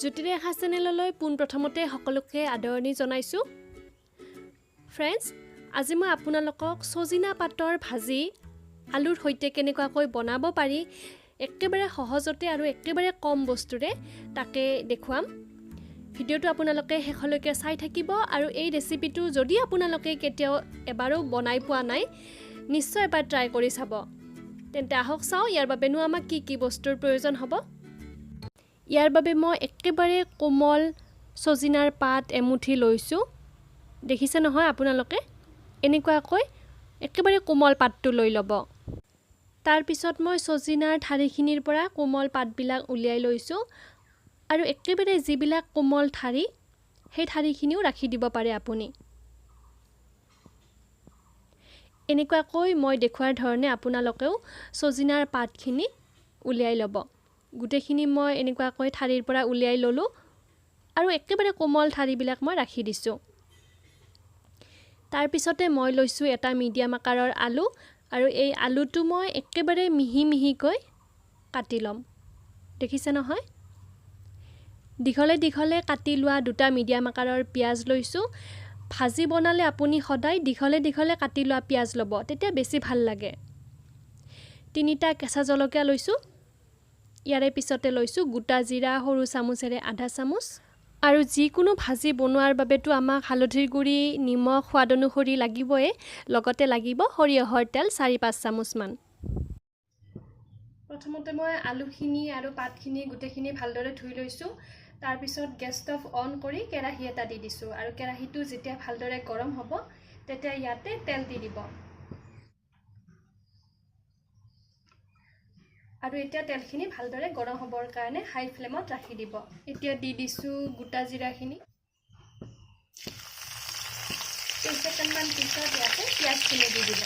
জ্যোতিৰেখা চেনেললৈ পোনপ্ৰথমতে সকলোকে আদৰণি জনাইছোঁ। ফ্ৰেণ্ডছ, আজি মই আপোনালোকক সজিনা পাতৰ ভাজি আলুৰ সৈতে কেনেকুৱাকৈ বনাব পাৰি একেবাৰে সহজতে আৰু একেবাৰে কম বস্তুৰে তাকে দেখুৱাম। ভিডিঅ'টো আপোনালোকে শেষলৈকে চাই থাকিব আৰু এই ৰেচিপিটো যদি আপোনালোকে কেতিয়াও এবাৰো বনাই পোৱা নাই নিশ্চয় এবাৰ ট্ৰাই কৰি চাব। তেন্তে আহক চাওঁ ইয়াৰ বাবেনো আমাক কি কি বস্তুৰ প্ৰয়োজন হ'ব। ইয়াৰ বাবে মই একেবাৰে কোমল সজিনাৰ পাত এমুঠি লৈছোঁ। দেখিছে নহয় আপোনালোকে, এনেকুৱাকৈ একেবাৰে কোমল পাতটো লৈ ল'ব। তাৰপিছত মই সজিনাৰ ঠাৰিখিনিৰ পৰা কোমল পাতবিলাক উলিয়াই লৈছোঁ আৰু একেবাৰে যিবিলাক কোমল ঠাৰি সেই ঠাৰিখিনিও ৰাখি দিব পাৰে আপুনি। এনেকুৱাকৈ মই দেখুৱাৰ ধৰণে আপোনালোকেও সজিনাৰ পাতখিনি উলিয়াই ল'ব। গোটেইখিনি মই এনেকুৱাকৈ ঠাৰিৰ পৰা উলিয়াই ল'লোঁ আৰু একেবাৰে কোমল ঠাৰিবিলাক মই ৰাখি দিছোঁ। তাৰপিছতে মই লৈছোঁ এটা মিডিয়াম আকাৰৰ আলু আৰু এই আলুটো মই একেবাৰে মিহি মিহিকৈ কাটি ল'ম। দেখিছে নহয়, দীঘলে দীঘলে কাটি লোৱা দুটা মিডিয়াম আকাৰৰ পিঁয়াজ লৈছোঁ। ভাজি বনালে আপুনি সদায় দীঘলে দীঘলে কাটি লোৱা পিঁয়াজ ল'ব, তেতিয়া বেছি ভাল লাগে। 3টা কেঁচা জলকীয়া লৈছোঁ। ইয়াৰে পিছতে লৈছোঁ গোটা জিৰা সৰু চামুচেৰে আধা চামুচ। আৰু যিকোনো ভাজি বনোৱাৰ বাবেতো আমাক হালধিৰ গুড়ি, নিমখ সোৱাদ অনুসৰি লাগিবই, লগতে লাগিব সৰিয়হৰ তেল 4-5 চামুচমান। প্ৰথমতে মই আলুখিনি আৰু পাতখিনি গোটেইখিনি ভালদৰে ধুই লৈছোঁ। তাৰপিছত গেছ ষ্টভ অন কৰি কেৰাহী এটা দি দিছোঁ আৰু কেৰাহীটো যেতিয়া ভালদৰে গৰম হ'ব তেতিয়া ইয়াতে তেল দি দিব। আৰু এতিয়া তেলখিনি ভালদৰে গৰম হ'বৰ কাৰণে হাই ফ্লেমত ৰাখি দিব। এতিয়া দি দিছোঁ গোটা জিৰাখিনি। কেইছেকেণ্ডমান পিছত ইয়াতে পিঁয়াজখিনি দি দিব।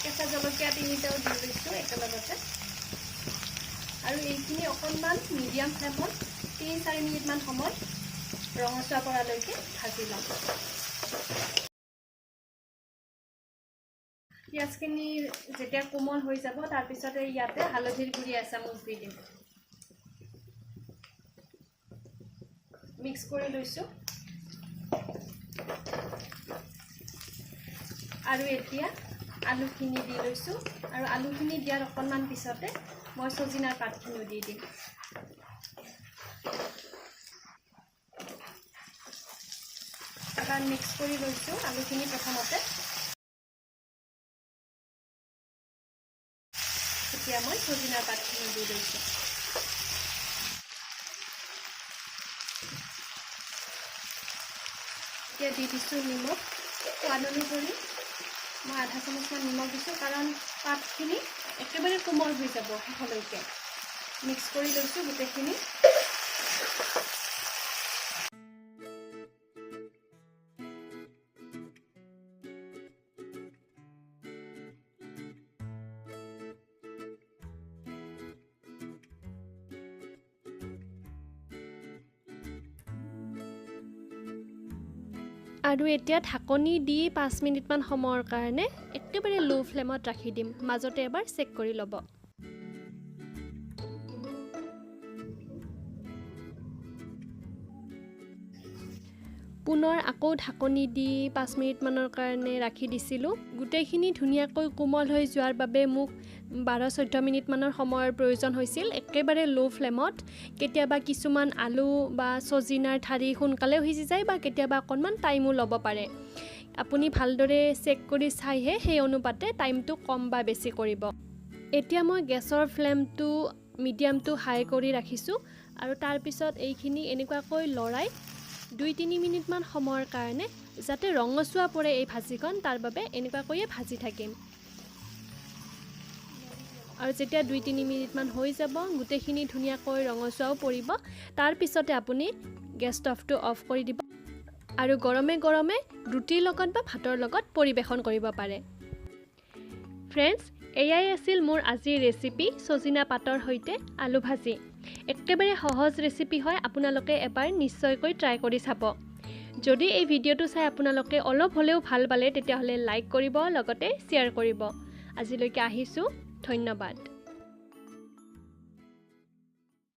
কেঁচা জলকীয়া 3টাও দি লৈছোঁ একেলগতে। আৰু এইখিনি অকণমান মিডিয়াম ফ্লেমত 3-4 মিনিটমান সময় ৰঙচুৱা পৰালৈকে ভাজি ল'ম। পিঁয়াজখিনি যেতিয়া কোমল হৈ যাব তাৰপিছতে ইয়াতে হালধিৰ গুড়ি এচামুচ দি দিম। মিক্স কৰি লৈছোঁ। আৰু এতিয়া আলুখিনি দি লৈছোঁ আৰু আলুখিনি দিয়াৰ অকণমান পিছতে মই সজিনাৰ পাতখিনিও দি দিম। এবাৰ মিক্স কৰি লৈছোঁ আলুখিনি প্ৰথমতে। এতিয়া মই সজিনাৰ পাতখিনি দি লৈছোঁ। এতিয়া দি দিছোঁ নিমখ সোৱাদ অনুসৰি। মই আধা চামুচমান নিমখ দিছোঁ কাৰণ পাতখিনি একেবাৰে কোমল হৈ যাব শেষলৈকে। মিক্স কৰি লৈছোঁ গোটেইখিনি। আৰু এতিয়া ঢাকনি দি 5 মিনিটমান সময়ৰ কাৰণে একেবাৰে লো ফ্লেমত ৰাখি দিম। মাজতে এবাৰ চেক কৰি ল'ব। পুনৰ আকৌ ঢাকনি দি 5 মিনিটমানৰ কাৰণে ৰাখি দিছিলোঁ। গোটেইখিনি ধুনীয়াকৈ কোমল হৈ যোৱাৰ বাবে মোক 12-14 মিনিটমানৰ সময়ৰ প্ৰয়োজন হৈছিল একেবাৰে লো ফ্লেমত। কেতিয়াবা কিছুমান আলু বা সজিনাৰ ঠাৰি সোনকালে সিজি যায় বা কেতিয়াবা অকণমান টাইমো ল'ব পাৰে। আপুনি ভালদৰে চেক কৰি চাইহে সেই অনুপাতে টাইমটো কম বা বেছি কৰিব। এতিয়া মই গেছৰ ফ্লেমটো মিডিয়াম টু হাই কৰি ৰাখিছোঁ আৰু তাৰপিছত এইখিনি এনেকুৱাকৈ লৰাই 2-3 মিনিটমান সময়ৰ কাৰণে যাতে ৰঙচুৱা পৰে এই ভাজিখন তাৰ বাবে এনেকুৱাকৈয়ে ভাজি থাকিম। আৰু যেতিয়া 2-3 মিনিটমান হৈ যাব গোটেইখিনি ধুনীয়াকৈ ৰঙচুৱাও পৰিব, তাৰপিছতে আপুনি গেছ ষ্টভটো অফ কৰি দিব আৰু গৰমে গৰমে ৰুটিৰ লগত বা ভাতৰ লগত পৰিৱেশন কৰিব পাৰে। ফ্ৰেণ্ডছ, এয়াই আছিল মোৰ আজিৰ ৰেচিপি সজিনা পাতৰ সৈতে আলু ভাজি। একেবাৰে সহজ ৰেচিপি হয়, আপোনালোকে এবাৰ নিশ্চয়কৈ ট্ৰাই কৰি চাব। যদি এই ভিডিঅ'টো চাই আপোনালোকে অলপ হ'লেও ভাল পালে তেতিয়াহ'লে লাইক কৰিব, লগতে শ্বেয়াৰ কৰিব। আজিলৈকে আহিছোঁ, ধন্যবাদ।